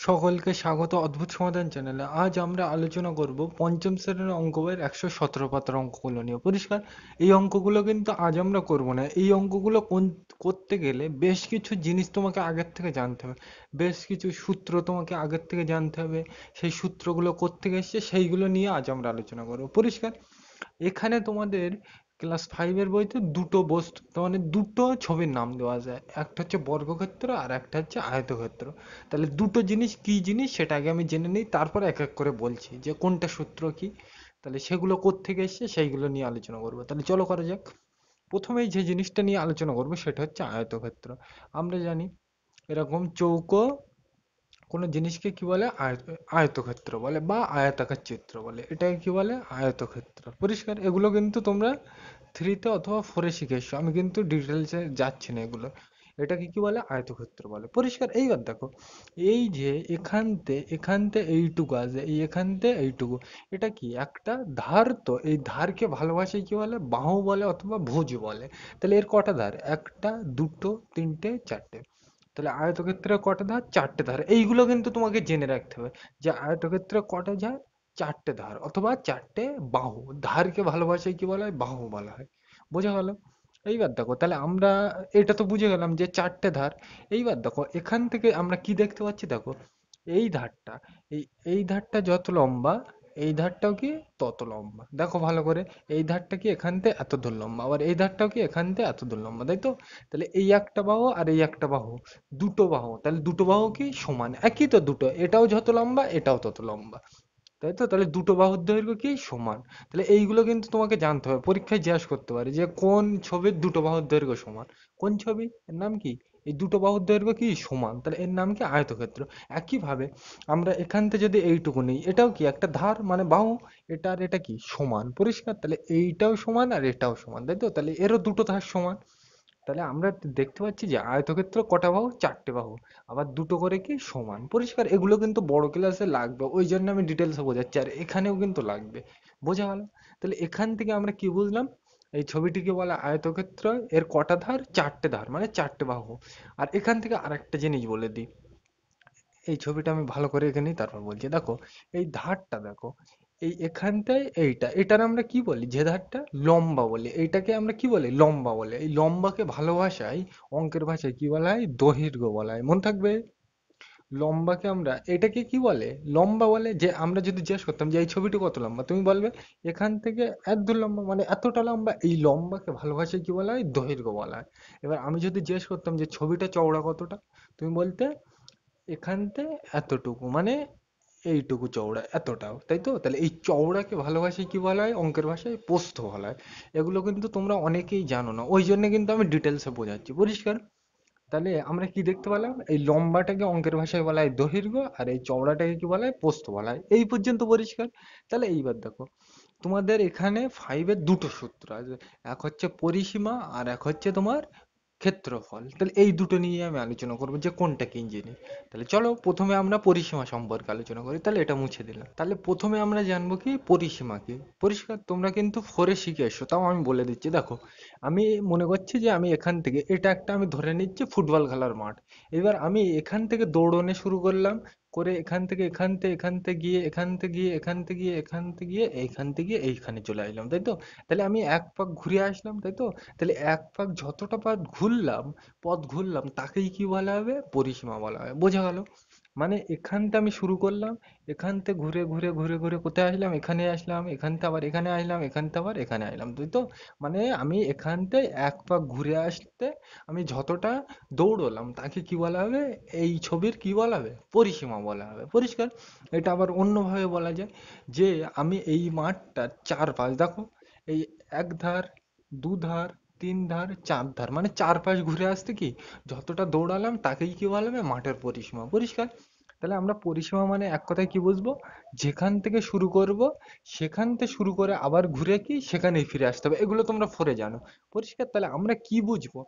সকলকে স্বাগত অদ্ভুত সমাধান চ্যানেলে। আজ আমরা আলোচনা করব পঞ্চম শ্রেণীর অঙ্ক বইয়ের 117 পাতার অঙ্কগুলো নিয়ে। পরিষ্কার? এই অঙ্কগুলো কিন্তু আজ আমরা করব না। এই অঙ্কগুলো করতে গেলে বেশ কিছু জিনিস তোমাকে আগের থেকে জানতে হবে, বেশ কিছু সূত্র তোমাকে আগের থেকে জানতে হবে। সেই সূত্রগুলো কোত্থেকে এসছে সেইগুলো নিয়ে আজ আমরা আলোচনা করব। পরিষ্কার? এখানে তোমাদের ক্লাস ফাইভের বইতে দুটো বস্তু, তার মানে দুটো ছবির নাম দেওয়া যায়, একটা হচ্ছে বর্গক্ষেত্র আর একটা হচ্ছে আয়তক্ষেত্র। তাহলে দুটো জিনিস কি জিনিস সেটা আগে আমি জেনে নিই, তারপর এক এক করে বলছি যে কোনটা সূত্র কি। তাহলে সেগুলো কোত্থেকে এসছে সেইগুলো নিয়ে আলোচনা করবো। তাহলে চলো করা যাক। প্রথমেই যে জিনিসটা নিয়ে আলোচনা করবো সেটা হচ্ছে আয়তক্ষেত্র। আমরা জানি এরকম চৌকো কোনো জিনিসকে কি বলে, আয়তক্ষেত্র বলে বা আয়তাকার চিত্র বলে। এটাকে কি বলে, আয়তক্ষেত্র। পরিষ্কার? এগুলো কিন্তু তোমরা থ্রিতে অথবা ফোরে শিখে এসছো, আমি কিন্তু ডিটেলসে যাচ্ছি না এগুলো। এটাকে কি বলে, আয়তক্ষেত্র বলে। পরিষ্কার? এইবার দেখো, এই যে এখানতে এইটুকু আছে, এই এখানতে এইটুকু, এটা কি একটা ধার। তো এই ধারকে ভালোবাসায় কি বলে, বাহু বলে অথবা ভুজ বলে। তাহলে এর কটা ধার? একটা, দুটো, তিনটে, চারটে। তাহলে আয়তক্ষেত্রে কটা ধার? চারটে ধার। এইগুলো কিন্তু তোমাকে জেনে রাখতে হবে যে আয়তক্ষেত্রে কটা ধার? চারটে ধার অথবা চারটে বাহু। ধারকে ভালোবাসায় কি বলা হয়? বাহু বলা হয়। বোঝা গেল? এইবার দেখো, তাহলে আমরা এটা তো বুঝে গেলাম যে চারটে ধার। এইবার দেখো এখান থেকে আমরা কি দেখতে পাচ্ছি, দেখো এই ধারটা, এই এই ধারটা যত লম্বা, এই ধারটাও কি তত লম্বা। দেখো ভালো করে, এই ধারটা কি এখান থেকে এত দূর লম্বা, আবার এই ধারটাও কি এখান থেকে এত দূর লম্বা, তাই তো? তাহলে এই একটা বাহু আর এই একটা বাহু, দুটো বাহু। তাহলে দুটো বাহু কি সমান? একই তো দুটো, এটাও যত লম্বা এটাও তত লম্বা, তাই তো? তাহলে দুটো বাহুর দৈর্ঘ্য কি সমান। তাহলে এইগুলো কিন্তু তোমাকে জানতে হবে, পরীক্ষায় জিজ্ঞাসা করতে পারে যে কোন ছবির দুটো বাহুর দৈর্ঘ্য সমান। কোন ছবি, এর নাম কি? এই দুটো বাহুর দৈর্ঘ্য কি সমান, তাহলে এর নাম কি? আয়তক্ষেত্র। একইভাবে আমরা এখান থেকে যদি এইটুকু নিই, এটাও কি একটা ধার মানে বাহু, এটা আর এটা কি সমান। পরিষ্কার? তাহলে এইটাও সমান আর এটাও সমান, তাই তো? তাহলে এরও দুটো ধার সমান। তাহলে আমরা দেখতে পাচ্ছি যে আয়তক্ষেত্র কটা বাহু? চারটে বাহু, আবার দুটো করে কি সমান। পরিষ্কার? এগুলো কিন্তু বড় ক্লাসে লাগবে, ওই জন্য আমি ডিটেলসে বোঝাচ্ছি, আর এখানেও কিন্তু লাগবে। বোঝা গেল? তাহলে এখান থেকে আমরা কি বুঝলাম, এই ছবিটিকে বলা আয়তক্ষেত্র, এর কটা ধার? চারটে ধার মানে চারটে বাহু। আর এখান থেকে আরেকটা জিনিস বলে দিই, এই ছবিটা আমি ভালো করে এঁকে নিই তারপর বলছি। দেখো এই ধারটা, দেখো এই এখানটায় এইটা, এটার আমরা কি বলি? যে ধারটা লম্বা বলি, এইটাকে আমরা কি বলি? লম্বা বলে। এই লম্বাকে ভালোবাসায় অঙ্কের ভাষায় কি বলা হয়? দৈর্ঘ্য বলা হয়। মনে থাকবে? লম্বাকে আমরা এটাকে কি বলে? লম্বা বলে। যে আমরা যদি জিজ্ঞেস করতাম যে এই ছবিটি কত লম্বা, তুমি বলবে এখান থেকে এত দূর লম্বা, মানে এতটা লম্বা। এই লম্বাকে ভালোবাসায় কি বলা হয়? দৈর্ঘ্য বলা হয়। এবার আমি যদি জিজ্ঞেস করতাম যে ছবিটা চওড়া কতটা, তুমি বলতে এখানতে এতটুকু, মানে এইটুকু চওড়া, এতটাও, তাই তো? তাহলে এই চওড়াকে ভালোবাসায় কি বলা হয়? অঙ্কের ভাষায় প্রস্থ বলা হয়। এগুলো কিন্তু তোমরা অনেকেই জানো না, ওই জন্য কিন্তু আমি ডিটেলসে বোঝাচ্ছি। পরিষ্কার? তাহলে আমরা কি দেখতে পেলাম, এই লম্বাটাকে অঙ্কের ভাষায় বলা হয় দৈর্ঘ্য, আর এই চওড়াটাকে কি বলা হয়? প্রস্থ বলা হয়। এই পর্যন্ত পরিষ্কার? তাহলে এইবার দেখো, তোমাদের এখানে ফাইভের দুটো সূত্র আছে, এক হচ্ছে পরিসীমা আর এক হচ্ছে তোমার ক্ষেত্রফল। তাহলে এই দুটো নিয়ে আমি আলোচনা করবো যে কোনটা কি জিনিস। তাহলে চলো প্রথমে আমরা পরিসীমা সম্পর্কে আলোচনা করি। তাহলে এটা মুছে দিলাম। তাহলে প্রথমে আমরা জানবো কি পরিসীমা কি। পরিষ্কার? তোমরা কিন্তু ফোরে শিখে এসছো, তাও আমি বলে দিচ্ছি। দেখো আমি মনে করছি যে আমি এখান থেকে, এটা একটা আমি ধরে নিচ্ছি ফুটবল খেলার মাঠ। এবার আমি এখান থেকে দৌড়নে শুরু করলাম, করে এখান থেকে এখান থেকে গিয়ে এখান থেকে গিয়ে এখান থেকে গিয়ে এখান থেকে গিয়ে এইখান থেকে গিয়ে এইখানে চলে আসলাম, তাই তো? তাহলে আমি এক পাক ঘুরে আসলাম, তাই তো? তাহলে এক পাক যতটা পথ ঘুরলাম তাকেই কি বলা হবে? পরিসীমা বলা হয়। বোঝা গেল? মানে এখানটা আমি শুরু করলাম, এখান থেকে ঘুরে ঘুরে ঘুরে ঘুরে কোথায় আসলাম? এখানে আসলাম, এখান থেকে আবার এখানে আসলাম, এখান থেকে আবার এখানে আসলাম, তাই তো? মানে আমি এখান থেকে এক পাক ঘুরে আসতে আমি যতটা দৌড়লাম তাকে কি বলা হবে? এই ছবির কি বলা হবে? পরিসীমা বলা হবে। পরিষ্কার? এটা আবার অন্যভাবে বলা যায় যে আমি এই মাঠটার চারপাশ, দেখো এই এক ধার, দুধার, তিন ধার, চার ধার, মানে চারপাশ ঘুরে আসতে কি যতটা দৌড়ালাম তাকেই কি বলা হবে? মাঠের পরিসীমা। পরিষ্কার? তাহলে আমরা পরিসীমা মানে এক কথায় কি বুঝবো? যেখান থেকে শুরু করব সেখান থেকে শুরু করে আবার ঘুরে কি সেখানেই ফিরে আসতে হবে। এগুলো তোমরা ফোরে জানো। পরিষ্কার? তাহলে আমরা কি বুঝবো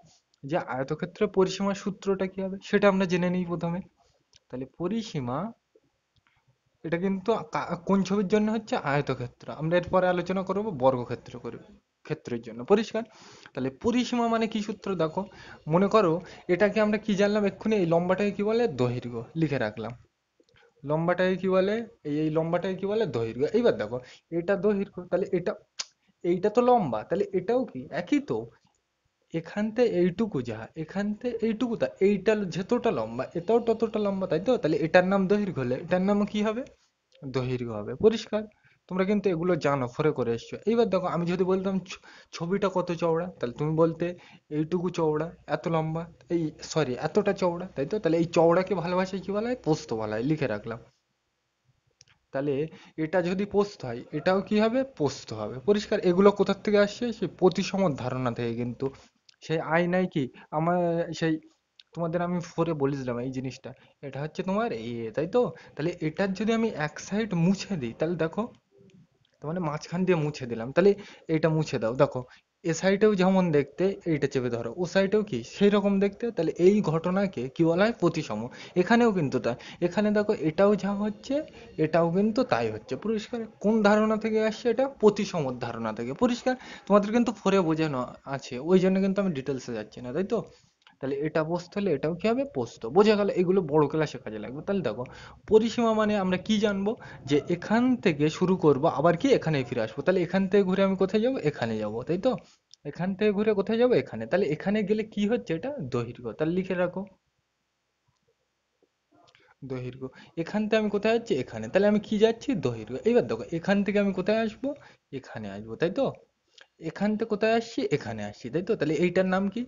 যে আয়তক্ষেত্রের পরিসীমার সূত্রটা কি হবে সেটা আমরা জেনে নিই প্রথমে। তাহলে পরিসীমা, এটা কিন্তু কোন ছবির জন্য হচ্ছে? আয়তক্ষেত্র। আমরা এরপরে আলোচনা করব বর্গক্ষেত্র ক্ষেত্রের জন্য। পরিষ্কার? তাহলে পরিসীমা মানে কি সূত্র, দেখো মনে করো এটাকে আমরা কি জানলাম এক্ষুনি, এই লম্বাটাকে কি বলে? দৈর্ঘ্য লিখে রাখলাম। লম্বাটাকে কি বলে? এই লম্বাটাকে কি বলে? দৈর্ঘ্য। এইবার দেখো, এটা দৈর্ঘ্য, তাহলে এটা, এইটা তো লম্বা, তাহলে এটাও কি একই তো? এখান থেকে এইটুকু যা, এখান থেকে এইটুকু তা, এইটা যতটা লম্বা এটাও ততটা লম্বা, তাই তো? তাহলে এটার নাম দৈর্ঘ্য হলে এটার নাম কি হবে? দৈর্ঘ্য হবে। পরিষ্কার? তোমরা কিন্তু এগুলো জানো, ফরে করে এসছো। এইবার দেখো, আমি যদি বলতাম ছবিটা কত চওড়া, তাহলে তুমি বলতে এইটুকু চওড়া, এত লম্বা, এই সরি এতটা চওড়া, তাই তো? তাহলে এই চওড়াকে ভালোবাসায় কি বলা হয়? প্রস্থ বলা হয়, লিখে রাখলাম। তাহলে এটা যদি প্রস্থ হয়, এটাও কি হবে? প্রস্থ হবে। পরিষ্কার? এগুলো কোথার থেকে আসছে? সেই প্রতিসম ধারণা থেকে কিন্তু। সেই আয়নায় কি আমার, সেই তোমাদের আমি ফোরে বলেছিলাম এই জিনিসটা, এটা হচ্ছে তোমার তাই তো? তাহলে এটার যদি আমি এক সাইড মুছে দিই, তাহলে দেখো, তার মানে মাঝখান দিয়ে মুছে দিলাম, তাহলে এইটা মুছে দাও, দেখো এ সাইডেও যেমন দেখতে, এইটা চেপে ধরো, ও সাইডেও কি সেই রকম দেখতে, তাহলে এই ঘটনাকে কি বলা হয়? প্রতিসম। এখানেও কিন্তু তাই। এখানে দেখো, এটাও যা হচ্ছে, এটাও কিন্তু তাই হচ্ছে। পরিষ্কার? কোন ধারণা থেকে আসছে? এটা প্রতিসম ধারণা থেকে। পরিষ্কার? তোমাদের কিন্তু ফোরে বোঝানো আছে, ওই জন্য কিন্তু আমি ডিটেলসে যাচ্ছি না, তাই তো? তাহলে এটা পোস্ত হলে এটাও কি হবে? পোস্ত। বোঝা গেল? এগুলো বড় ক্লাসে কাজে লাগবে। তাহলে দেখো, পরিসীমা মানে আমরা কি জানবো? যে এখান থেকে শুরু করব, আবার কি এখানে ফিরে আসবো। তাহলে এখান থেকে ঘুরে আমি কোথায় যাব? এখানে যাব, তাই তো? এখান থেকে ঘুরে কোথায় যাব? এখানে। তাহলে এখানে গেলে কি হচ্ছে? এটা দৈর্ঘ্য। তাহলে লিখে রাখো, দৈর্ঘ্য। এখান থেকে আমি কোথায় যাচ্ছি? এখানে। তাহলে আমি কি যাচ্ছি? দৈর্ঘ্য। এইবার দেখো, এখান থেকে আমি কোথায় আসবো? এখানে আসবো, তাই তো? এখান থেকে কোথায় আসছি? এখানে আসছি, তাই তো? তাহলে এইটার নাম কি?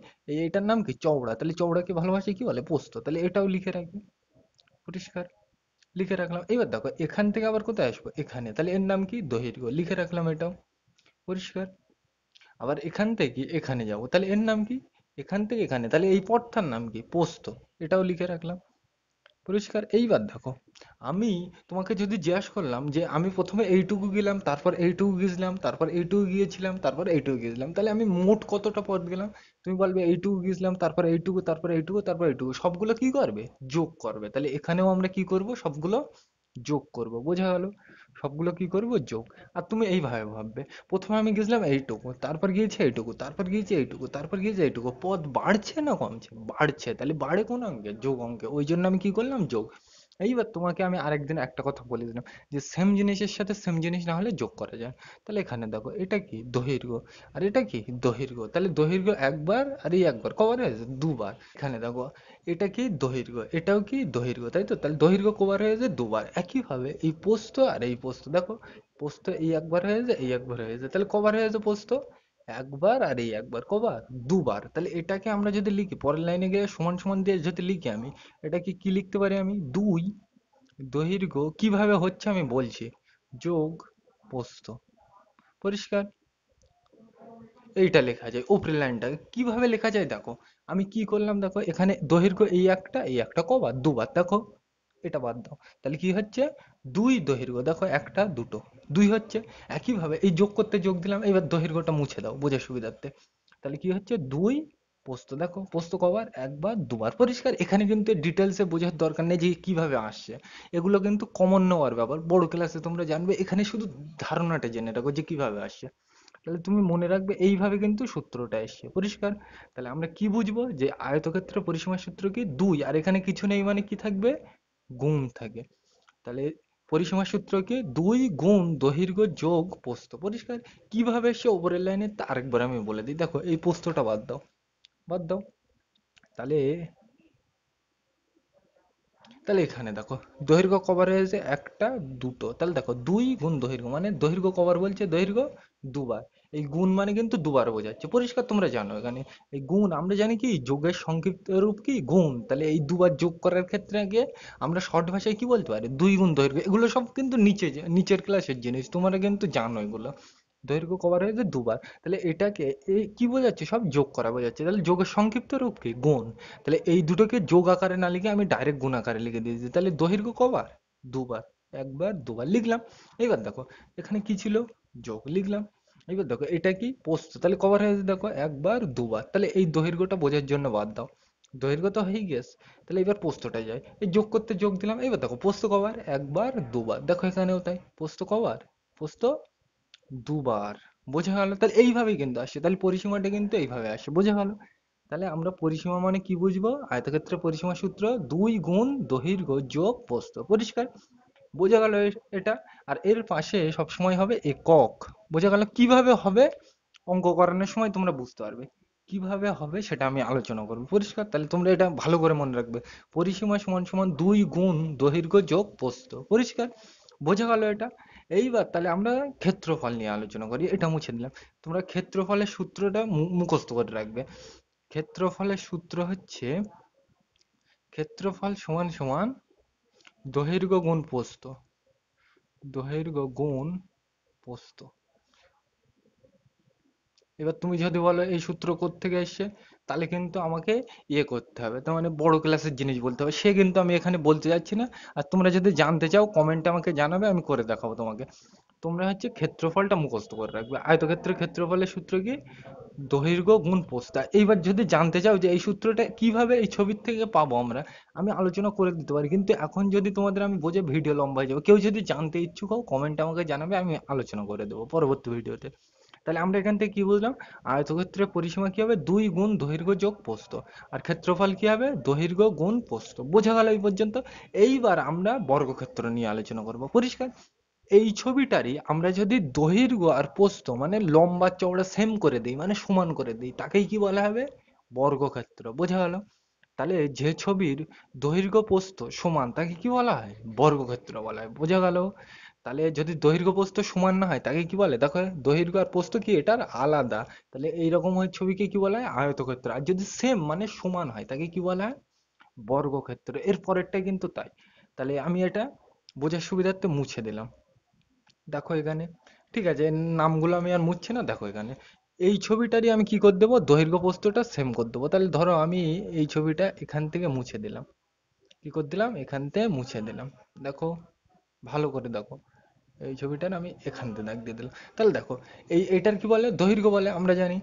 এইটার নাম কি? চওড়া। তাহলে চওড়াকে ভালোবাসে কি বলে? প্রস্থ। তাহলে এটাও লিখে রাখবি। পরিষ্কার? লিখে রাখলাম। এবার দেখো, এখান থেকে আবার কোথায় আসবো? এখানে। তাহলে এর নাম কি? দৈর্ঘ্য। লিখে রাখলাম এটাও। পরিষ্কার? আবার এখান থেকে এখানে যাব, তাহলে এর নাম কি? এখান থেকে এখানে, তাহলে এই পথটার নাম কি? প্রস্থ। এটাও লিখে রাখলাম। পরিষ্কার? এইবার দেখো, আমি তোমাকে যদি জিজ্ঞাসা করলাম যে আমি প্রথমে এইটুকু গেলাম, তারপর এইটুকু গেছিলাম, তারপর এইটুকু গিয়েছিলাম, তারপর এইটুকু গেছিলাম, তাহলে আমি মোট কতটা পথ গেলাম? তুমি বলবে এইটুকু গেছিলাম, তারপর এইটুকু, তারপর এইটুকু, তারপর এইটুকু, সবগুলো কি করবে? যোগ করবে। তাহলে এখানেও আমরা কি করব? সবগুলো যোগ করব। বোঝা গেল? সবগুলো কি করব? যোগ। আর তুমি এইভাবে ভাববে, প্রথমে আমি গেছিলাম এইটুকু, তারপর গিয়েছি এইটুকু, তারপর গিয়েছি এইটুকু, তারপর গিয়েছি এইটুকু, পথ বাড়ছে না কমছে? বাড়ছে। তাহলে বাড়ে কোন অঙ্কে? যোগ অঙ্কে। ওই জন্য আমি কি করলাম? যোগ। এইবার তোমাকে আমি আরেকদিন একটা কথা বলে দিলাম, যে সেম জিনিসের সাথে সেম জিনিস না হলে যোগ করা যায়। তাহলে এখানে দেখো, এটা কি? দৈর্ঘ্য। আর এটা কি? দৈর্ঘ্য। তাহলে দৈর্ঘ্য একবার, আর এই একবার কবার হয়েছে? দুবার। এখানে দেখো, এটা কি? দৈর্ঘ্য। এটাও কি? দৈর্ঘ্য, তাই তো? তাহলে দৈর্ঘ্য কবার হয়েছে? দুবার। একইভাবে এই প্রস্থ আর এই প্রস্থ দেখো, প্রস্থ এই একবার হয়েছে, এই একবার হয়েছে, তাহলে কবার হয়েছে প্রস্থ? একবার। আর এই একবার কবার? দুবার। তাহলে এটাকে আমরা যদি লিখি, পরের লাইনে গিয়ে সমান সমান দিয়ে যদি লিখি আমি, এটা কি কি লিখতে পারি আমি? দুই দৈর্ঘ্য কিভাবে হচ্ছে আমি বলছি, যোগ প্রস্থ। পরিষ্কার? এইটা লেখা যায়। উপরের লাইনটা কিভাবে লেখা যায় দেখো, আমি কি করলাম দেখো, এখানে দৈর্ঘ্য এই একটা কবার? দুবার। দেখো, এটা বাদ দাও, তাহলে কি হচ্ছে? দুই দৈর্ঘ্য। দেখো, একটা দুটো, দুই হচ্ছে। একইভাবে এই যোগ করতে যোগ দিলাম, এবার দৈর্ঘ্যটা মুছে দাও বোঝার সুবিধার্থে। তাহলে কি হচ্ছে? দুই পোস্ত। দেখো, পোস্ত কবার? একবার দুবার। পরিষ্কার? এখানে কিন্তু ডিটেলসে বোঝার দরকার নেই যে কিভাবে আসছে, এগুলো কিন্তু কমন নেওয়ার ব্যাপার, বড় ক্লাসে তোমরা জানবে। এখানে শুধু ধারণাটা জেনে রাখো যে কিভাবে আসছে। তাহলে তুমি মনে রাখবে, এইভাবে কিন্তু সূত্রটা এসছে। পরিষ্কার? তাহলে আমরা কি বুঝবো? যে আয়তক্ষেত্রের পরিসীমার সূত্র কি? দুই, আর এখানে কিছু নেই মানে কি থাকবে? গুণ থাকে। তাহলে পরিসীমার সূত্র কি? দুই গুণ দৈর্ঘ্য যোগ প্রস্থ। পরিষ্কার? কিভাবে এসছে ওপরের লাইনে তা আরেকবার আমি বলে দিই। দেখো, এই প্রস্থটা বাদ দাও, বাদ দাও। তাহলে, তাহলে এখানে দেখো, দৈর্ঘ্য কভার হয়েছে একটা দুটো, তাহলে দেখো দুই গুণ দৈর্ঘ্য মানে দৈর্ঘ্য কভার বলছে দৈর্ঘ্য দুবার। এই গুণ মানে কিন্তু দুবার বোঝাচ্ছে। পরিষ্কার? তোমরা জানো এখানে এই গুণ, আমরা জানি কি যোগের সংক্ষিপ্ত রূপ কি? গুণ। তাহলে এই দুবার যোগ করার ক্ষেত্রে আগে আমরা শর্ট ভাষায় কি বলতে পারি? দুই গুণ দৈর্ঘ্য। এগুলো সব কিন্তু নিচের ক্লাসের জিনিস, তোমরা কিন্তু জানো এগুলো। দৈর্ঘ্য কভার হয়েছে দুবার, তাহলে এটাকে এই কি বোঝাচ্ছে? সব যোগ করা বোঝাচ্ছে। তাহলে যোগের সংক্ষিপ্ত রূপ কি? গুণ। তাহলে এই দুটোকে যোগ আকারে না লিখে আমি ডাইরেক্ট গুণ আকারে লিখে দিয়েছি। তাহলে দৈর্ঘ্য কবার? দুবার। একবার দুবার লিখলাম। এবার দেখো, এখানে কি ছিল? যোগ লিখলাম। এবার দেখো, এটা কি? প্রস্থ। তাহলে কবার হয়েছে? দেখো, একবার দুবার। তাহলে এই দৈর্ঘ্যটা বোঝার জন্য বাদ দাও, দৈর্ঘ্য তো হয়ে গেছে। তাহলে এবার প্রস্থটা যায়, এই যোগ করতে যোগ দিলাম। এবার দেখো, প্রস্থ কবার? একবার দুবার। দেখো, এখানেও তাই। প্রস্থ কবার? প্রস্থ দুবার। বোঝা গেল? তাহলে এইভাবেই কিন্তু আসছে। তাহলে পরিসীমাটা কিন্তু এইভাবে আসে। বোঝা গেল? তাহলে আমরা পরিসীমা মানে কি বুঝবো? আয়তক্ষেত্রের পরিসীমা সূত্র 2 গুণ দৈর্ঘ্য যোগ প্রস্থ। পরিষ্কার? বোঝা গেল এটা। আর এর পাশে সবসময় হবে একক। বোঝা গেল? কিভাবে হবে অঙ্ক করানোর সময় তোমরা বুঝতে পারবে কিভাবে হবে, সেটা আমি আলোচনা করবো। পরিষ্কার? তাহলে তোমরা এটা ভালো করে মনে রাখবে, পরিসীমা সমান সমান 2 গুণ দৈর্ঘ্য যোগ প্রস্থ। পরিষ্কার? বোঝা গেল এটা? এইবার তাহলে আমরা ক্ষেত্রফল নিয়ে আলোচনা করি। এটা মুছে দিলাম। তোমরা ক্ষেত্রফলের সূত্রটা মুখস্থ করে রাখবে। ক্ষেত্রফলের সূত্র হচ্ছে ক্ষেত্রফল সমান সমান দৈর্ঘ্য গুণ প্রস্থ। দৈর্ঘ্য গুণ প্রস্থ। এবার তুমি যদি বলো এই সূত্র কোত্থেকে এসছে, তাহলে কিন্তু আমাকে ইয়ে করতে হবে, তার মানে বড় ক্লাসের জিনিস বলতে হবে, সে কিন্তু আমি এখানে বলতে যাচ্ছি না। আর তোমরা যদি জানতে চাও কমেন্টে আমাকে জানাবে, আমি করে দেখাবো তোমাকে। তোমরা হচ্ছে ক্ষেত্রফলটা মুখস্থ করে রাখবে। আয়তক্ষেত্রের ক্ষেত্রফলের সূত্র কি? দৈর্ঘ্য গুণ প্রস্থ। এইবার যদি জানতে চাও যে এই সূত্রটা কিভাবে এই ছবির থেকে পাবো আমরা, আমি আলোচনা করে দিতে পারি, কিন্তু এখন যদি তোমাদের আমি বোঝে ভিডিও লম্বা হয়ে যাবে। কেউ যদি জানতে ইচ্ছুক হও কমেন্টে আমাকে জানাবে, আমি আলোচনা করে দেবো পরবর্তী ভিডিওতে। তাহলে আমরা এখান থেকে কি বুঝলাম? আয়তক্ষেত্রের পরিসীমা কি হবে? 2 গুণ দৈর্ঘ্য যোগ প্রস্থ। আর ক্ষেত্রফল কি হবে? দৈর্ঘ্য গুণ প্রস্থ। বোঝা গেল এই পর্যন্ত? এইবার আমরা বর্গক্ষেত্র নিয়ে আলোচনা করব। পরিষ্কার? এই ছবিটারই আমরা যদি দৈর্ঘ্য আর প্রস্থ মানে লম্বা চওড়া সেম করে দিই, মানে সমান করে দিই, তাকেই কি বলা হবে? বর্গক্ষেত্র। বোঝা গেল? তাহলে যে ছবির দৈর্ঘ্য প্রস্থ সমান তাকে কি বলা হয়? বর্গক্ষেত্র বলা হয়। বোঝা গেল? তাহলে যদি দৈর্ঘ্য প্রস্থ সমান না হয় তাকে কি বলে? দেখো, দৈর্ঘ্য আর প্রস্থ কি এটার আলাদা, তাহলে এইরকম হয় ছবিকে কি বলা হয়? আয়তক্ষেত্র। আর যদি সেম মানে সমান হয় তাকে কি বলা হয়? বর্গক্ষেত্র। এর পরেরটা কিন্তু তাই। তাহলে আমি এটা বোঝার সুবিধার্থে মুছে দিলাম। দেখো এখানে, ঠিক আছে, এর নামগুলো আমি আর মুছছি না। দেখো এখানে এই ছবিটারই আমি কি করে দেবো? দৈর্ঘ্য প্রস্থটা সেম করে দেবো। তাহলে ধরো আমি এই ছবিটা এখান থেকে মুছে দিলাম। কি করে দিলাম? এখান থেকে মুছে দিলাম। দেখো, ভালো করে দেখো, এই ছবিটার আমি এখান থেকে দাগ দিয়ে দিলাম। তাহলে দেখো, এইটার কি বলে? দৈর্ঘ্য বলে, আমরা জানি।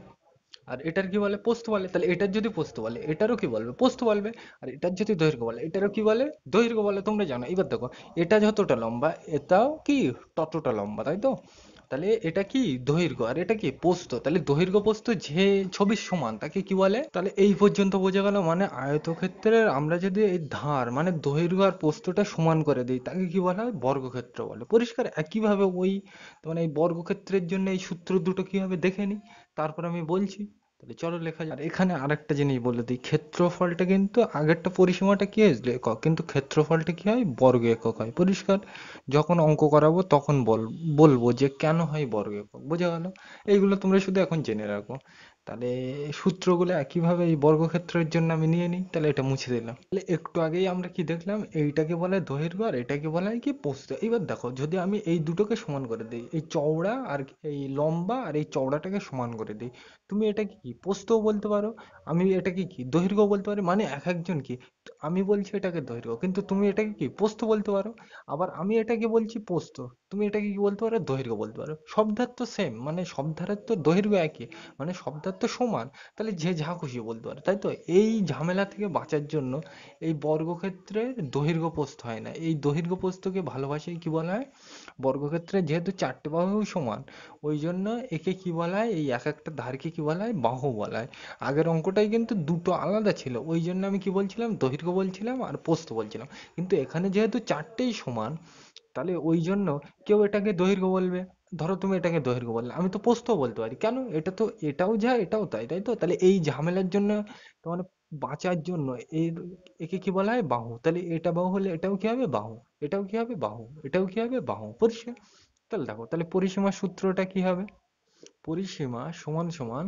আর এটার কি বলে? প্রস্থ বলে। তাহলে এটার যদি প্রস্থ বলে, এটারও কি বলবে? প্রস্থ বলবে। আর এটার যদি দৈর্ঘ্য বলে, এটারও কি বলে? দৈর্ঘ্য বলে। তোমরা জানো। এবার দেখো, এটা যতটা লম্বা এটাও কি ততটা লম্বা, তাই তো? তাহলে এটা কি? দৈর্ঘ্য। আর এটা কি? প্রস্থ। তাহলে দৈর্ঘ্য প্রস্থ যে ছবির সমান তাকে কি বলে? তাহলে এই পর্যন্ত বোঝা গেল। মানে আয়তক্ষেত্রের আমরা যদি এই ধার মানে দৈর্ঘ্য আর প্রস্থটা সমান করে দিই তাকে কি বলা হয়? বর্গক্ষেত্র বলে। পরিষ্কার? একইভাবে ওই, মানে এই বর্গক্ষেত্রের জন্য এই সূত্র দুটো কিভাবে দেখে নিই, তারপর আমি বলছি। তাহলে চলো লেখা যাক। আর এখানে আরেকটা জিনিস বলে দিই, ক্ষেত্রফলটা কিন্তু আগেরটা পরিসীমাটা কি হয়েছিল? একক, কিন্তু ক্ষেত্রফলটা কি হয়? বর্গ একক হয়। পরিষ্কার? যখন অঙ্ক করাবো তখন বলবো যে কেন হয় বর্গ একক। বোঝা গেল? এইগুলো তোমরা শুধু এখন জেনে রাখো। তাহলে সূত্রগুলো একইভাবে এই বর্গক্ষেত্রের জন্য আমি নিয়ে নিই। তাহলে এটা মুছে দিলাম। তাহলে একটু আগেই আমরা কি দেখলাম? এইটাকে বলে দৈর্ঘ্য আর এটাকে বলা হয় কি? প্রস্থ। এবার দেখো, যদি আমি এই দুটোকে সমান করে দিই, এই চওড়া আর এই লম্বা আর এই চওড়াটাকে সমান করে দিই, তুমি এটাকে কি প্রস্থও বলতে পারো, আমি এটাকে কি দৈর্ঘ্য বলতে পারি। মানে এক একজন কি, আমি বলছি এটাকে দৈর্ঘ্য, কিন্তু তুমি এটাকে কি প্রস্থ বলতে পারো। আবার আমি এটাকে বলছি প্রস্থ, তুমি এটাকে কি বলতে পারো? দৈর্ঘ্য বলতে পারো। সব ধার তো সেম, মানে সব ধারের তো দৈর্ঘ্য একই, মানে সব ধার তো সমান। তাহলে যে যা খুশি বলতে পারে, তাই তো? এই ঝামেলা থেকে বাঁচার জন্য এই বর্গক্ষেত্রে দৈর্ঘ্য প্রস্থ হয় না, এই দৈর্ঘ্য প্রস্থকে ভালোবাসায় কি বলা হয়? বর্গক্ষেত্রে যেহেতু চারটে বাহু সমান, ওই জন্য একে কি বলা হয়? এই এক একটা ধারকে কি বলা হয়? বাহু বলা হয়। আগের অঙ্কটাই কিন্তু দুটো আলাদা ছিল, ওই জন্য আমি কি বলছিলাম? দৈর্ঘ্য বলছিলাম আর প্রস্থ বলছিলাম। কিন্তু এখানে যেহেতু চারটেই সমান, তাহলে ওই জন্য কেউ এটাকে দৈর্ঘ্য বলবে। ধরো তুমি এটাকে দৈর্ঘ্য বললে, আমি তো প্রস্থও বলতে পারি। কেন? এটা তো এটাও যা এটাও তাই, তাই তো? তাহলে এই ঝামেলার জন্য, তো মানে বাঁচার জন্য এর, একে কি বলা হয়? বাহু। তাহলে এটা বাহু হলে এটাও কি হবে? বাহু। এটাও কি হবে? বাহু। এটাও কি হবে? বাহু। পরিষ্কার? তাহলে দেখো, তাহলে পরিসীমার সূত্রটা কি হবে? পরিসীমা সমান সমান,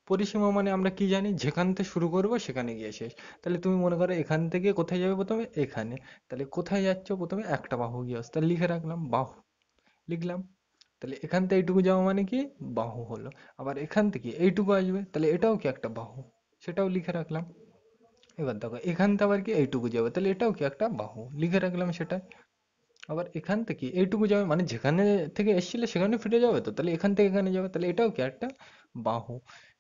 পরিসীমা মানে আমরা কি জানি? যেখান থেকে শুরু করব সেখানে গিয়ে শেষ। তাহলে তুমি মনে করো এখান থেকে কোথায় যাবে? প্রথমে এখানে। তাহলে কোথায় যাচ্ছ? প্রথমে একটা বাহু গিয়ে আসছে, তাহলে লিখে রাখলাম বাহু। লিখলাম। তাহলে এখান থেকে এইটুকু যাওয়া মানে কি? বাহু হলো। আবার এখান থেকে এইটুকু আসবে, তাহলে এটাও কি একটা বাহু, সেটাও লিখে রাখলাম। এবার দেখো, এখান থেকে আবার কি এইটুকু যাবে, তাহলে এটাও কি একটা বাহু, লিখে রাখলাম সেটা। আবার এখান থেকে এইটুকু যাবে, মানে যেখানে থেকে এসেছিলে সেখানে ফিরে যাবে, তো তাহলে এখান থেকে এখানে যাবে, তাহলে এটাও কি একটা বাহু।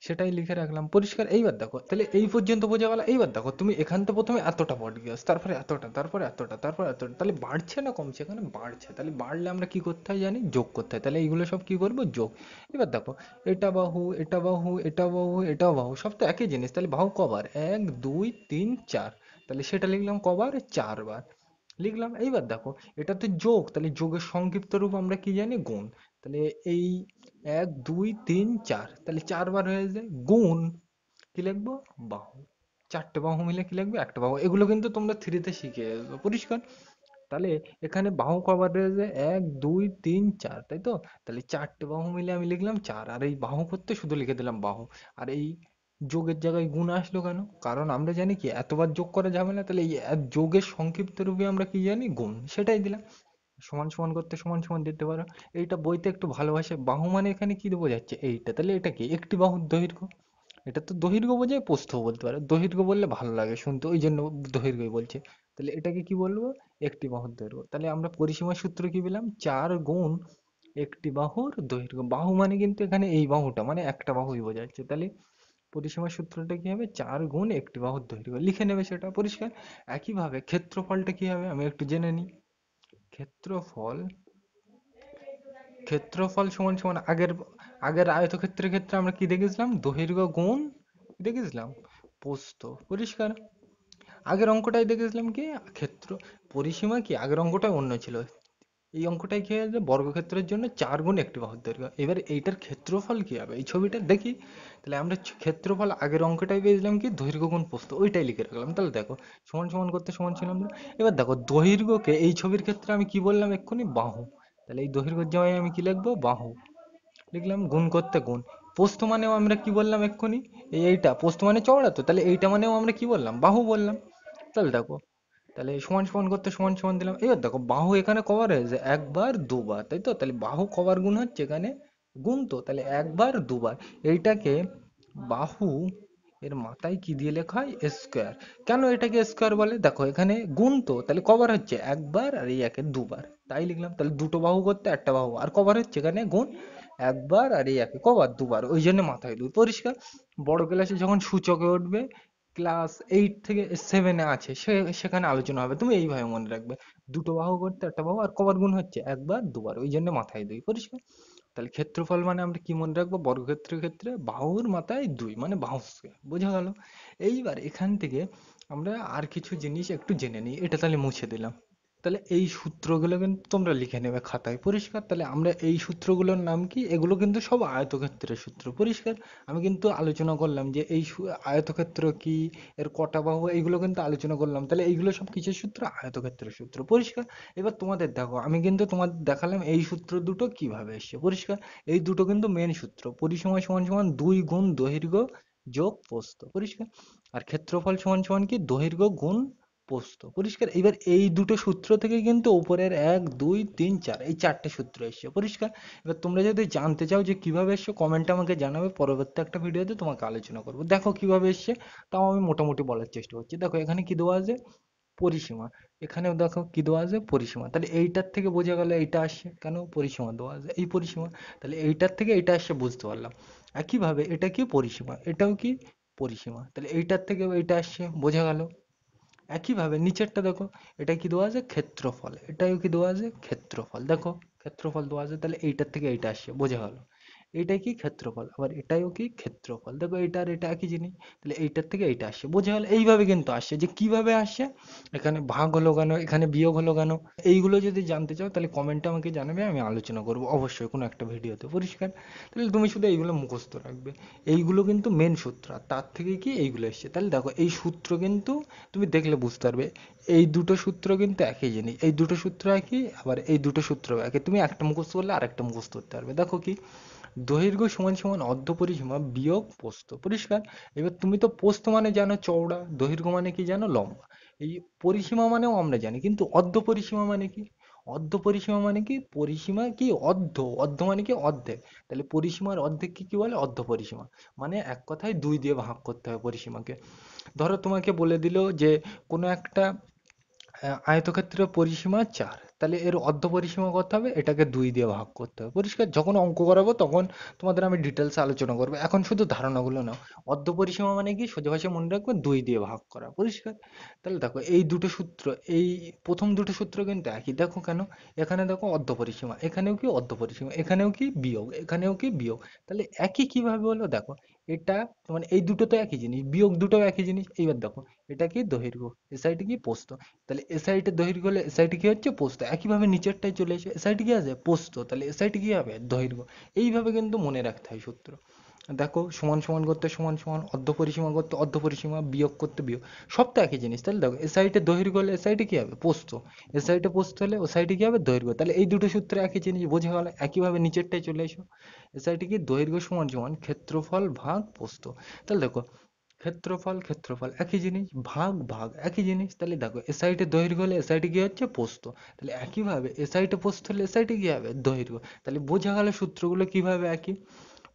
সেটাই লিখে রাখলাম পরিষ্কার। এইবার দেখো তাহলে এই পর্যন্ত বোঝা গেল। এইবার দেখো তুমি এখান থেকে প্রথমে এতটা পট গিয়েছ, তারপরে এতটা, তারপরে এতটা, তারপরে এতটা, তাহলে বাড়ছে না কমছে? এখানে বাড়ছে। তাহলে বাড়লে আমরা কি করতে হয় জানি? যোগ করতে হয়। তাহলে এইগুলো সব কি করবো? যোগ। এবার দেখো এটা বাহু, এটা বাহু, এটা বাহু, এটাও বাহু, সব তো একই জিনিস। তাহলে বাহু কবার? এক, দুই, তিন, চার। তাহলে সেটা লিখলাম কবার? চারবার লিখলাম। এইবার দেখো এটা তো যোগ, তাহলে যোগের সংক্ষিপ্ত রূপ আমরা কি জানি? গুণ। তাহলে এই এক, দুই, তিন, চার, তাহলে চারবার হয়ে যায়। গুণ কি লিখবো? বাহু। চারটে বাহু মিলে কি লিখবে? একটা বাহু। এগুলো কিন্তু তোমরা থ্রিতে শিখে যাবে, পরিষ্কার। তাহলে এখানে বাহু কবার রয়েছে? এক, দুই, তিন, চার, তাই তো? তাহলে চারটে বাহু মিলে আমি লিখলাম চার, আর এই বাহু করতে শুধু লিখে দিলাম বাহু। আর এই যোগের জায়গায় গুণ আসলো কেন? কারণ আমরা জানি কি এতবার যোগ করা যাবে না, তাহলে এই যোগের সংক্ষিপ্ত রূপে আমরা কি জানি? গুণ, সেটাই দিলাম। সমান সমান করতে সমান সমান দিতে পারো। এইটা বইতে একটু ভালোবাসে। বাহু মানে এখানে কি বোঝাচ্ছে? এইটা। তাহলে এটা কি? একটি বাহুর দৈর্ঘ্য। এটা তো দৈর্ঘ্য বোঝায়, প্রস্থও বলতে পারো। দৈর্ঘ্য বললে ভালো লাগে শুনতে, ওই জন্য দৈর্ঘ্যই বলছে। তাহলে এটাকে কি বলবো? একটি বাহুর দৈর্ঘ্য। তাহলে আমরা পরিসীমার সূত্র কি পেলাম? 4 গুণ একটি বাহুর দৈর্ঘ্য। বাহু মানে কিন্তু এখানে এই বাহুটা, মানে একটা বাহুই বোঝাচ্ছে। তাহলে পরিসীমার সূত্রটা কি হবে? 4 গুণ একটি বাহুর দৈর্ঘ্য লিখে নেবে, সেটা পরিষ্কার। একইভাবে ক্ষেত্রফলটা কি হবে আমি একটু জেনে নিই। ক্ষেত্রফল, ক্ষেত্রফল সমান সমান আগের আগের আয়তক্ষেত্রের ক্ষেত্রে আমরা কি দেখেছিলাম? দৈর্ঘ্য গুণ কি দেখেছিলাম? প্রস্থ, পরিষ্কার। আগের অঙ্কটাই দেখেছিলাম কি? ক্ষেত্র পরিসীমা কি আগের অঙ্কটাই অন্য ছিল। এই অঙ্কটাই কি হয়েছে? বর্গক্ষেত্রের জন্য 4 গুণ একটি বাহুর দৈর্ঘ্য। এবার এইটার ক্ষেত্রফল কি হবে? এই ছবিটা দেখি। তাহলে আমরা ক্ষেত্রফল আগের অঙ্কটাই পেয়েছিলাম কি? দৈর্ঘ্য গুণ প্রস্থ, ওইটাই লিখে রাখলাম। তাহলে দেখো সমান সমান করতে সমান ছিলাম না। এবার দেখো দৈর্ঘ্যকে এই ছবির ক্ষেত্রে আমি কি বললাম এক্ষুনি? বাহু। তাহলে এই দৈর্ঘ্যের জায়গায় আমি কি লিখবো? বাহু লিখলাম। গুণ করতে গুণ। প্রস্থ মানেও আমরা কি বললাম এক্ষুনি? এইটা প্রস্থ মানে চওড়া, তো তাহলে এইটা মানেও আমরা কি বললাম? বাহু বললাম। তাহলে দেখো, তাহলে সমান সমান করতে সমান সমান দিলাম। এবার দেখো বাহু এখানে কবার হয়েছে? একবার দুবার, তাই তো? তাহলে বাহু কবার গুণ হচ্ছে এখানে? গুণ তো। তাহলে একবার দুবার। এইটাকে বাহু এর মাথায় কি দিয়ে লেখা হয়? স্কোয়ার। কেন এটাকে স্কোয়ার বলে? দেখো এখানে গুণ তো, তাহলে কবার হচ্ছে? একবার, আর এই একে দুবার, তাই লিখলাম। তাহলে দুটো বাহু করতে একটা বাহু, আর কবার হচ্ছে এখানে? গুণ। একবার, আর এই একে কবার? দুবার, ওই জন্য মাথায় দুই, পরিষ্কার। বড় ক্লাসে যখন সূচকে উঠবে, ক্লাস 8 থেকে 7-এ আছে, সেখানে আলোচনা হবে, তুমি এইভাবে মনে রাখবে। দুটো বাহু করতে একটা বাহু, আর কবার গুণ হচ্ছে? একবার দুবার, ওই জন্য মাথায় দুই, পরিষ্কার। তাহলে ক্ষেত্রফল মানে আমরা কি মনে রাখবো? বর্গক্ষেত্রের ক্ষেত্রে বাহুর মাথায় দুই, মানে বাহু স্কয়ার, বোঝা গেল? এইবার এখান থেকে আমরা আর কিছু জিনিস একটু জেনে নিই। এটা তাহলে মুছে দিলাম। তাহলে এই সূত্রগুলো কিন্তু তোমরা লিখে নেবে খাতায়, পরিষ্কার। তাহলে আমরা এই সূত্রগুলোর নাম কি? এগুলো কিন্তু সব আয়তক্ষেত্রের সূত্র, পরিষ্কার। আমি কিন্তু আলোচনা করলাম যে এই আয়তক্ষেত্র কি, এর কটা বাহু, এইগুলো কিন্তু আলোচনা করলাম। তাহলে এইগুলো সব কিসের সূত্র? আয়তক্ষেত্রের সূত্র, পরিষ্কার। এবার তোমাদের দেখো, আমি কিন্তু তোমাদের দেখালাম এই সূত্র দুটো কিভাবে এসছে, পরিষ্কার। এই দুটো কিন্তু মেন সূত্র। পরিসীমা সমান সমান 2 গুণ দৈর্ঘ্য যোগ প্রস্থ, পরিষ্কার। আর ক্ষেত্রফল সমান সমান কি? দৈর্ঘ্য গুণ প্রস্থ, পরিষ্কার। এবার এই দুটো সূত্র থেকে কিন্তু উপরের 1, 2, 3, 4 এই চারটে সূত্র এসছে, পরিষ্কার। এবার তোমরা যদি জানতে চাও যে কিভাবে এসছে, কমেন্টে আমাকে জানাবে, পরবর্তী একটা ভিডিওতে তোমাকে আলোচনা করবো। দেখো কিভাবে এসছে, তাও আমি মোটামুটি বলার চেষ্টা করছি। দেখো এখানে কি দেওয়া আছে? পরিসীমা। এখানেও দেখো কি দেওয়া আছে? পরিসীমা। তাহলে এইটার থেকে বোঝা গেল এইটা আসছে কেন? পরিসীমা দেওয়া আছে, এই পরিসীমা। তাহলে এইটার থেকে এইটা আসছে, বুঝতে পারলাম। একইভাবে এটা কি? পরিসীমা। এটাও কি? পরিসীমা। তাহলে এইটার থেকে এইটা আসছে, বোঝা গেল। একইভাবে নিচেরটা দেখো, এটা কি দেওয়া আছে? ক্ষেত্রফল। এটাও কি দেওয়া আছে? ক্ষেত্রফল। দেখো ক্ষেত্রফল দেওয়া আছে, তাহলে এইটার থেকে এইটা আসছে, বোঝা গেল। এইটাই কি? ক্ষেত্রফল। আবার এটাও কি? ক্ষেত্রফল। দেখো এটা আর এটা একই জিনিস। তাহলে এইটার থেকে এইটা আসছে, বোঝা গেল। এইভাবে কিন্তু আসছে। যে কিভাবে আসছে, এখানে ভাগ হলো কেন, এখানে বিয়োগ হলো কেন, এইগুলো যদি জানতে চাও তাহলে কমেন্টে আমাকে জানাবে, আমি আলোচনা করবো অবশ্যই কোনো একটা ভিডিওতে, পরিষ্কার। তাহলে তুমি শুধু এইগুলো মুখস্থ রাখবে। এইগুলো কিন্তু মেন সূত্র, আর তার থেকে কি এইগুলো এসছে। তাহলে দেখো এই সূত্র কিন্তু তুমি দেখলে বুঝতে পারবে, এই দুটো সূত্র কিন্তু একই জিনিস। এই দুটো সূত্র একই, আবার এই দুটো সূত্র একই। তুমি একটা মুখস্থ করলে আরেকটা মুখস্থ করতে পারবে। দেখো কি? দৈর্ঘ্য সমান সমান অর্ধ পরিসীমা বিয়োগ প্রস্থ, পরিষ্কার। এবার তুমি তো প্রস্থ মানে জানো চওড়া, দৈর্ঘ্য মানে কি জানো? লম্বা। এই পরিসীমা মানেও আমরা জানি, কিন্তু অর্ধ পরিসীমা মানে কি? অর্ধ পরিসীমা মানে কি? পরিসীমা কি? অর্ধ। অর্ধ মানে কি? অর্ধেক। তাহলে পরিসীমার অর্ধেক কি বলে? অর্ধ পরিসীমা। মানে এক কথায় 2 দিয়ে ভাগ করতে হবে পরিসীমাকে। ধরো তোমাকে বলে দিল যে কোনো একটা আয়তক্ষেত্রের পরিসীমা 4, তাহলে এর অর্ধ পরিসীমা করতে হবে, এটাকে 2 দিয়ে ভাগ করতে হবে। পরিষ্কার? যখন অঙ্ক করাবো তখন তোমাদের আমি ডিটেলস আলোচনা করবো, এখন শুধু ধারণাগুলো নাও। অর্ধ পরিসীমা মানে কি, সোজা ভাষায় মনে রাখবে 2 দিয়ে ভাগ করা। পরিষ্কার? তাহলে দেখো এই দুটো সূত্র, এই প্রথম দুটো সূত্র কিন্তু একই। দেখো কেন, এখানে দেখো অর্ধ পরিসীমা, এখানেও কি অর্ধ পরিসীমা, এখানেও কি বিয়োগ, এখানেও কি বিয়োগ। তাহলে একই কিভাবে হলো দেখো, এটা মানে এই দুটো তো একই জিনিস, বিয়োগ দুটোও একই জিনিস। এইবার দেখো, এটা কি দৈর্ঘ্য, এ সাইডে কি প্রস্থ। তাহলে এ সাইডে দৈর্ঘ্য হলে এ সাইডে কি হচ্ছে প্রস্থ। একইভাবে নিচেরটাই চলে এসে এ সাইডে কি আছে প্রস্থ, তাহলে এ সাইডে কি হবে দৈর্ঘ্য। এইভাবে কিন্তু মনে রাখতে হয় সূত্র। দেখো সমান সমান করতে সমান সমান, অর্ধ পরিসীমা করতে অর্ধ পরিসীমা, বিয়োগ করতে বিয়োগ, সব তো একই জিনিস। তাহলে দেখো এ সাইডে দৈর্ঘ্য হলে এ সাইডে কি হবে প্রস্থ, এ সাইডে প্রস্থ হলে ও সাইডে কি হবে দৈর্ঘ্য। তাহলে এই দুটো সূত্র একই জিনিস, বোঝা গেল। একইভাবে নিচেরটাই চলে এসো, এ সাইডে কি দৈর্ঘ্য সমান সমান ক্ষেত্রফল ভাগ প্রস্থ। তাহলে দেখো ক্ষেত্রফল ক্ষেত্রফল একই জিনিস, ভাগ ভাগ একই জিনিস। তাহলে দেখো এ সাইডে দৈর্ঘ্য হলে এ সাইডে কি হচ্ছে প্রস্থ, তাহলে একইভাবে এ সাইডে প্রস্থ হলে এ সাইডে কি হবে দৈর্ঘ্য। তাহলে বোঝা গেল সূত্রগুলো কিভাবে একই।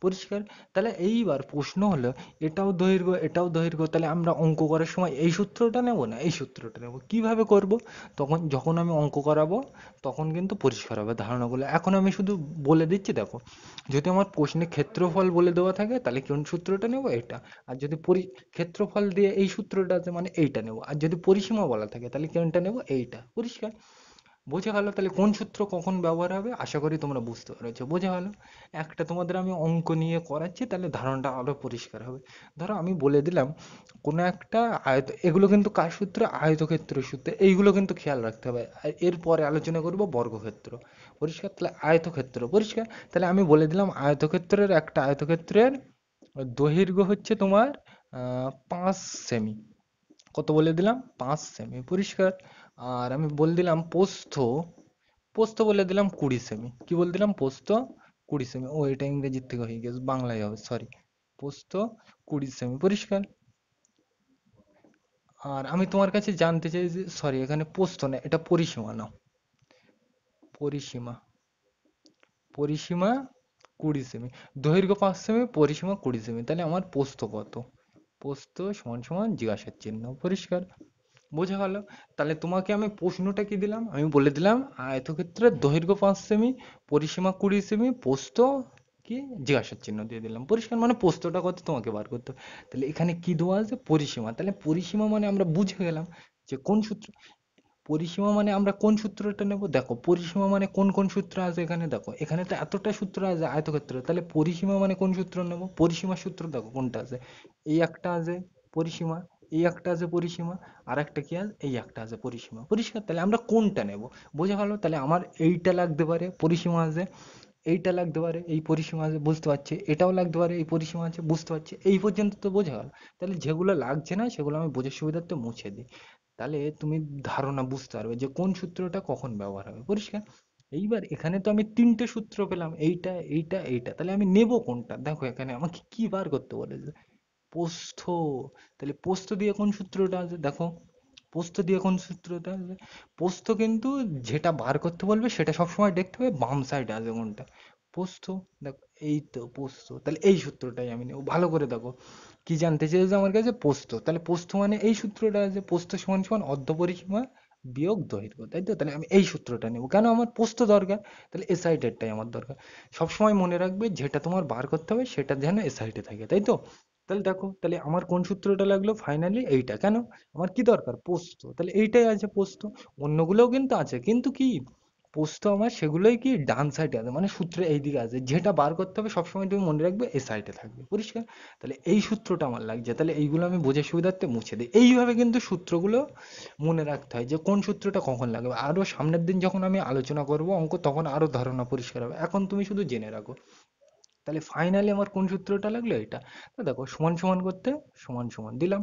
পরিষ্কার? তাহলে এইবার প্রশ্ন হলো, এটাও দৈর্ঘ্য এটাও দৈর্ঘ্য, তাহলে আমরা অঙ্ক করার সময় এই সূত্রটা নেব না এই সূত্রটা নেব। কিভাবে করব, তখন যখন আমি অঙ্ক করাবো তখন কিন্তু পরিষ্কার হবে ধারণাগুলো। এখন আমি শুধু বলে দিচ্ছি। দেখো যদি আমার প্রশ্নে ক্ষেত্রফল বলে দেওয়া থাকে তাহলে কোন সূত্রটা নেব, এটা। আর যদি ক্ষেত্রফল দিয়ে এই সূত্রটা আছে মানে এইটা নেব। আর যদি পরিসীমা বলা থাকে তাহলে কোনটা নেব, এইটা। পরিষ্কার? বোঝা গেল তাহলে কোন সূত্র কখন ব্যবহার হবে। আশা করি তোমরা বুঝতে পেরেছো। বোঝা গেল? একটা তোমাদের আমি অঙ্ক নিয়ে করাচ্ছি, তাহলে ধারণাটা আরো পরিষ্কার হবে। ধরো আমি বলে দিলাম কোনো একটা এগুলো কিন্তু কার সূত্র, আয়তক্ষেত্রের সূত্র। এইগুলো কিন্তু খেয়াল রাখতে হবে। আর এরপরে আলোচনা করব বর্গক্ষেত্র। পরিষ্কার? তাহলে আয়তক্ষেত্র। পরিষ্কার? তাহলে আমি বলে দিলাম আয়তক্ষেত্রের, একটা আয়তক্ষেত্রের দৈর্ঘ্য হচ্ছে তোমার 5 সেমি। কত বলে দিলাম, 5 সেমি। পরিষ্কার? আর আমি বলে দিলাম প্রস্থ, প্রস্থ বলে দিলাম 20 সেমি। কি বলে দিলাম, প্রস্থ 20 সেমি। ও এটা ইংরেজির থেকে হয়ে গেছে, বাংলায় হবে, সরি। প্রস্থ 20 সেমি। পরিষ্কার? আর আমি তোমার কাছে জানতে চাই যে, সরি এখানে প্রস্থ না, এটা পরিসীমা নাও। পরিসীমা, পরিসীমা 20 সেমি। দৈর্ঘ্য 5 সেমি, পরিসীমা 20 সেমি। তাহলে আমার প্রস্থ কত, প্রস্থ সমান সমান জিজ্ঞাসার চিহ্ন। পরিষ্কার? বোঝা গেল? তাহলে তোমাকে আমি প্রশ্নটা কি দিলাম, আমি বলে দিলাম আয়তক্ষেত্রের দৈর্ঘ্য 5 সেমি, পরিসীমা 20 সেমি, প্রস্থ কি জিজ্ঞাসার চিহ্ন দিয়ে দিলাম। পরিষ্কার? মানে প্রস্থটা কত তোমাকে বার করতে হবে। তাহলে এখানে কি দেওয়া আছে, পরিসীমা। তাহলে পরিসীমা মানে আমরা বুঝে গেলাম যে কোন সূত্র। পরিসীমা মানে আমরা কোন সূত্রটা নেব, দেখো পরিসীমা মানে কোন কোন সূত্র আছে এখানে। দেখো এখানে তো এতটা সূত্র আছে আয়তক্ষেত্রে, তাহলে পরিসীমা মানে কোন সূত্র নেব, পরিসীমার সূত্র দেখো কোনটা আছে। এই একটা আছে পরিসীমা, এই একটা আছে পরিসীমা, আর একটা কি আছে, এই একটা আছে পরিসীমা। পরিষ্কার? তাহলে আমরা কোনটা নেব। বোঝা গেল? তাহলে আমার এইটা লাগতে পারে, পরিসীমা আছে। এইটা লাগতে পারে, এই পরিসীমা আছে, বুঝতে পারছি। এটাও লাগতে পারে, এই পরিসীমা আছে, বুঝতে পারছি। এই পর্যন্ত তো বোঝা গেল। তাহলে যেগুলো লাগছে না সেগুলো আমি বোঝার সুবিধার্থে মুছে দিই। তাহলে তুমি ধারণা বুঝতে পারবে যে কোন সূত্রটা কখন ব্যবহার হবে। পরিষ্কার? এইবার এখানে তো আমি তিনটে সূত্র পেলাম, এইটা এইটা এইটা, তাহলে আমি নেব কোনটা। দেখো এখানে আমাকে কি বার করতে বলেছে, প্রস্থ। তাহলে প্রস্থ দিয়ে কোন সূত্রটা আছে, দেখো প্রস্থ দিয়ে কোন সূত্রটা আছে। প্রস্থ কিন্তু যেটা বার করতে বলবে সেটা সবসময় দেখতে হবে বাম সাইডে আছে কোনটা, প্রস্থ। দেখো এই তো প্রস্থ, তাহলে এই সূত্রটাই আমি নেব। ভালো করে দেখো কি জানতে চেয়েছে আমার কাছে, প্রস্থ। তাহলে প্রস্থ মানে এই সূত্রটা আছে, প্রস্থ সমান সমান অর্ধ পরিসীমা বিয়োগ দৈর্ঘ্য, তাই তো। তাহলে আমি এই সূত্রটা নেব, কেন, আমার প্রস্থ দরকার। তাহলে এ সাইডেরটাই আমার দরকার। সবসময় মনে রাখবে যেটা তোমার বার করতে হবে সেটা যেন এ সাইডে থাকে, তাই তো। তাহলে দেখো, তাহলে আমার কোন সূত্রটা লাগলো ফাইনালি, এইটা। কেন, আমার কি দরকার, প্রস্থ। তাহলে এইটাই আছে প্রস্থ। অন্যগুলোও কিন্তু আছে, কিন্তু কি, প্রস্থ আমার সেগুলোই কি ডান সাইডে আছে, মানে সূত্রে এইদিকে আছে। যেটা বার করতে হবে সবসময় তুমি মনে রাখবে এ সাইডে থাকবে। পরিষ্কার? তাহলে এই সূত্রটা আমার লাগছে, তাহলে এইগুলো আমি বোঝার সুবিধার্থে মুছে দিই। এইভাবে কিন্তু সূত্রগুলো মনে রাখতে হয় যে কোন সূত্রটা কখন লাগবে। আরো সামনের দিন যখন আমি আলোচনা করব অঙ্ক, তখন আরো ধারণা পরিষ্কার হবে। এখন তুমি শুধু জেনে রাখো। তাহলে ফাইনালি আমার কোন সূত্রটা লাগলো, এটা। তো দেখো সমান সমান করতে সমান সমান দিলাম,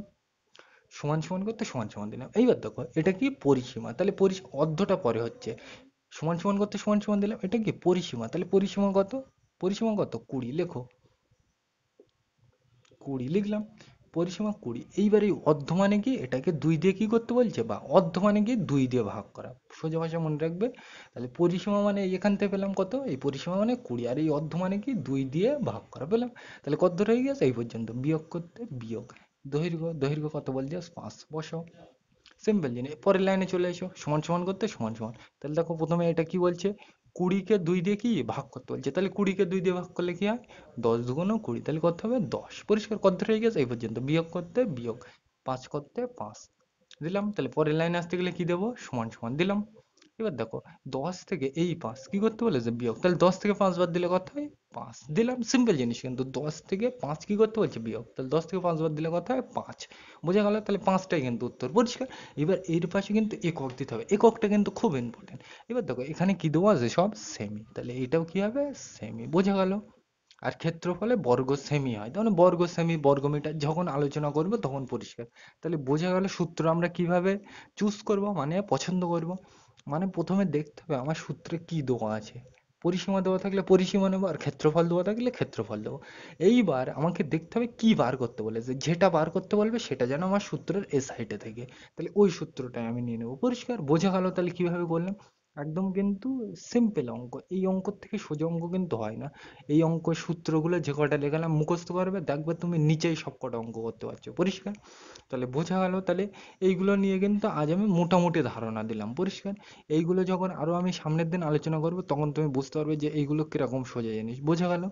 সমান সমান করতে সমান সমান দিলাম। এইবার দেখো এটা কি পরিসীমা, তাহলে অর্ধটা পরে হচ্ছে। সমান সমান করতে সমান সমান দিলাম, এটা কি পরিসীমা। তাহলে পরিসীমা কত, পরিসীমা কত 20, লেখো 20 লিখলাম। পরিসীমা 20। এইবার এই অর্ধ মানে কি, এটাকে 2 দিয়ে কি করতে বলছে, বা অর্ধ মানে কি 2 দিয়ে ভাগ করা। সোজা ভাষা মনে রাখবে। তাহলে পরিসীমা মানে এখান থেকে পেলাম কত, এই পরিসীমা মানে 20, আর এই অর্ধ মানে কি 2 দিয়ে ভাগ করা পেলাম। তাহলে কত হয়ে গেছে এই পর্যন্ত, বিয়োগ করতে বিয়োগ। দৈর্ঘ্য, দৈর্ঘ্য কত বলছে 5, বসাও। সিম্পল জিনিস। পরের লাইনে চলে এসো, সমান সমান করতে সমান সমান। তাহলে দেখো প্রথমে এটা কি বলছে, 20-কে 2 দিয়ে কি ভাগ করতে বলছে, তাহলে 20-কে 2 দিয়ে ভাগ করলে কি হয়, 10 দুগুণ 20, তাহলে করতে হবে 10। পরিষ্কার কত হয়ে গেছে এই পর্যন্ত, বিয়োগ করতে বিয়োগ, 5 করতে 5 দিলাম। তাহলে পরের লাইনে আসতে গেলে কি দেবো, সমান সমান দিলাম। এবার দেখো 10 থেকে এই 5 কি করতে বলেছে, বিয়োগ, তাহলে 10 থেকে 5 বাদ দিলে কত হয়, 5 দিলাম। সিম্পল জিনিস, কিন্তু 10 থেকে 5 কি করতে বলছে, বিয়োগ, তাহলে 10 থেকে 5 বাদ দিলে কত হয়, 5। বোঝা গেল, তাহলে 5টাই কিন্তু উত্তর, পরিষ্কার। এবার এর পাশে কিন্তু একক দিতে হবে, এককটা কিন্তু খুব ইম্পর্টেন্ট। এবার দেখো এখানে কি দেওয়া আছে, সব সেমি, তাহলে এটাও কি হবে, সেমি। বোঝা গেল। আর ক্ষেত্রফলে বর্গ সেমি হয়, তাহলে বর্গ সেমি বর্গমিটার যখন আলোচনা করবো তখন পরিষ্কার। তাহলে বোঝা গেল সূত্র আমরা কিভাবে চুজ করব, মানে পছন্দ করব। মানে প্রথমে দেখতে হবে আমার সূত্রে কি দেওয়া আছে, পরিসীমা দেওয়া থাকলে পরিসীমা নেবো, আর ক্ষেত্রফল দেওয়া থাকলে ক্ষেত্রফল দেবো। এইবার আমাকে দেখতে হবে কি বার করতে বলেছে, যেটা বার করতে বলবে সেটা যেন আমার সূত্রের এ সাইডে থাকে, তাহলে ওই সূত্রটাই আমি নিয়ে নেবো। পরিষ্কার, বোঝা গেল তাহলে কিভাবে করলাম। একদম কিন্তু সিম্পল অঙ্ক, এই অঙ্ক থেকে সোজা অঙ্ক কিন্তু হয় না। এই অঙ্কের সূত্রগুলো যে কটা লেখালাম মুখস্থ করবে, দেখবে তুমি নিচেই সব কটা অঙ্ক করতে পারছো, পরিষ্কার। তাহলে বোঝা গেল, তাহলে এইগুলো নিয়ে কিন্তু আজ আমি মোটামুটি ধারণা দিলাম, পরিষ্কার। এইগুলো যখন আরো আমি সামনের দিন আলোচনা করবো তখন তুমি বুঝতে পারবে যে এইগুলো কিরকম সোজা জিনিস, বোঝা গেল।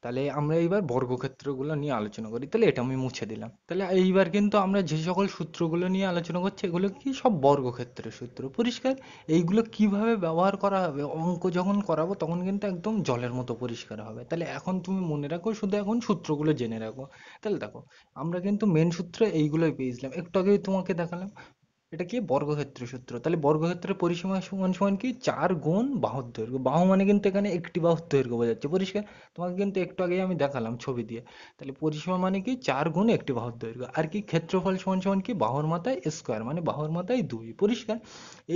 তাহলে আমরা এইবার বর্গক্ষেত্রগুলো নিয়ে আলোচনা করি, তাহলে এটা আমি মুছে দিলাম। তাহলে এইবার কিন্তু আমরা যে সকল সূত্রগুলো নিয়ে আলোচনা করছি এগুলো কি সব বর্গক্ষেত্রের সূত্র, পরিষ্কার। এইগুলো কিভাবে ব্যবহার করা হবে অঙ্ক যখন করাবো তখন কিন্তু একদম জলের মতো পরিষ্কার হবে। তাহলে এখন তুমি মনে রাখো, শুধু এখন সূত্রগুলো জেনে রাখো। তাহলে দেখো আমরা কিন্তু মেন সূত্র এইগুলোই পেয়েছিলাম, একটু আগেই তোমাকে দেখালাম। এটা কি, বর্গক্ষেত্রের সূত্র। তাহলে বর্গক্ষেত্রের পরিসীমা সমান সমান কি, 4 গুণ বাহুর দৈর্ঘ্য। বাহু মানে কিন্তু এখানে একটি বাহুর দৈর্ঘ্য বোঝাচ্ছে, পরিষ্কার। তোমাকে কিন্তু একটু আগেই আমি দেখালাম ছবি দিয়ে। তাহলে পরিসীমা মানে কি, 4 গুণ একটি বাহুর দৈর্ঘ্য। আর কি, ক্ষেত্রফল সমান সমান কি, বাহুর মাথায় স্কোয়ার, মানে বাহুর মাথায় 2, পরিষ্কার।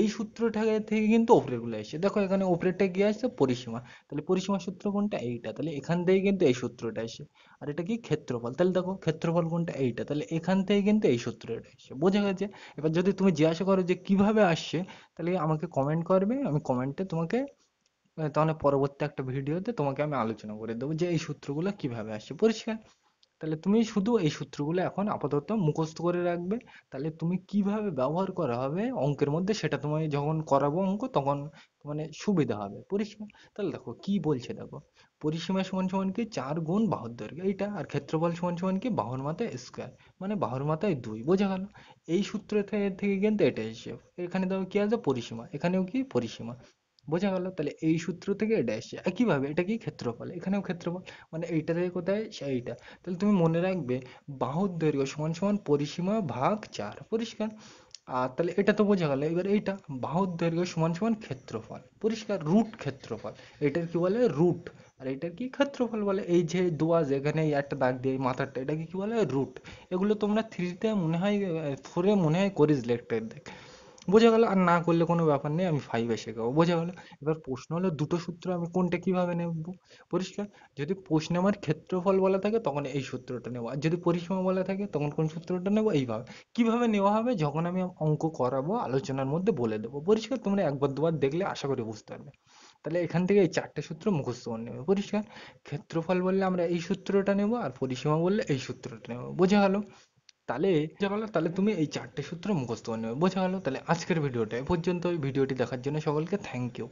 এই সূত্রটা থেকে কিন্তু ওপরেরগুলো এসে দেখো, এখানে ওপরেরটা কি আসছে, পরিসীমা। তাহলে পরিসীমা সূত্র কোনটা, এইটা, তাহলে এখান থেকে কিন্তু এই সূত্রটা এসে। আর এটা কি, ক্ষেত্রফল, তাহলে দেখো ক্ষেত্রফল কোনটা, এইটা, তাহলে এখান থেকে কিন্তু এই সূত্রটা এসে, বোঝা গেছে। এবার যদি তুমি জিজ্ঞাসা করো যে কিভাবে আসছে, তাহলে আমাকে কমেন্ট করবে, আমি কমেন্টে তোমাকে তাহলে পরবর্তী একটা ভিডিওতে তোমাকে আমি আলোচনা করে দেবো যে এই সূত্রগুলো কিভাবে আসছে, পরিষ্কার। তাহলে তুমি শুধু এই সূত্রগুলো এখন আপাতত মুখস্থ করে রাখবে, তাহলে তুমি কিভাবে ব্যবহার করা হবে অঙ্কের মধ্যে সেটা তোমায় যখন করাবো অঙ্ক তখন মানে সুবিধা হবে, পরিষ্কার। তাহলে দেখো কি বলছে, দেখো পরিসীমা সমান সমান কি, 4 গুণ বাহুর দৈর্ঘ্য এইটা, আর ক্ষেত্রফল সমান সমান কি, বাহুর মাথায় স্কোয়ার, মানে বাহুর মাথায় 2, বোঝা গেল। এই সূত্র থেকে কিন্তু এটা এসে, এখানে দেখো কি আছে, পরিসীমা, এখানেও কি পরিসীমা, বোঝা গেল। তাহলে এই সূত্র থেকে এটা এসে একইভাবে এটা কি, ক্ষেত্রফল, এখানেও ক্ষেত্রফল, মানে এইটা থেকে কোথায় এইটা। তাহলে তুমি মনে রাখবে বাহুর দৈর্ঘ্য সমান সমান পরিসীমা ভাগ 4, পরিষ্কার। আর তাহলে এটা তো বোঝা গেল। এবার এইটা বাহুর দৈর্ঘ্য সমান সমান ক্ষেত্রফল, পরিষ্কার, রুট ক্ষেত্রফল। এটার কি বলে, রুট। আর এটার কি, ক্ষেত্রফল বলে। এই যে দোয়া যেখানে এই একটা দাগ দিয়ে এই মাথারটা, এটাকে কি বলে, রুট। এগুলো তোমরা থ্রিতে মনে হয়, ফোরে মনে হয় করিস লেকটার দেখ, বোঝা গেল। আর না করলে কোনো ব্যাপার নেই, আমি ফাইভে শেখাবো, বোঝা গেল। এবার প্রশ্ন হলো দুটো সূত্র আমি কোনটা কিভাবে নেব, পরিষ্কার। যদি প্রশ্নে আমার ক্ষেত্রফল বলা থাকে তখন এই সূত্রটা নেবো, আর যদি পরিসীমা বলা থাকে তখন কোন সূত্রটা নেবো, এইভাবে। কিভাবে নেওয়া হবে যখন আমি অঙ্ক করাবো আলোচনার মধ্যে বলে দেবো, পরিষ্কার। তোমরা একবার দুবার দেখলে আশা করি বুঝতে পারবে। তাহলে এখান থেকে এই 4টে সূত্র মুখস্থ করে নেবে, পরিষ্কার। ক্ষেত্রফল বললে আমরা এই সূত্রটা নেবো, আর পরিসীমা বললে এই সূত্রটা নেবো, বোঝা গেল। তাহলে বোঝা গেল, তাহলে তুমি এই 4টে সূত্র মুখস্থ করে নেবে, বোঝা গেল। তাহলে আজকের ভিডিওটা এ পর্যন্ত, ভিডিওটি দেখার জন্য সকলকে থ্যাংক ইউ।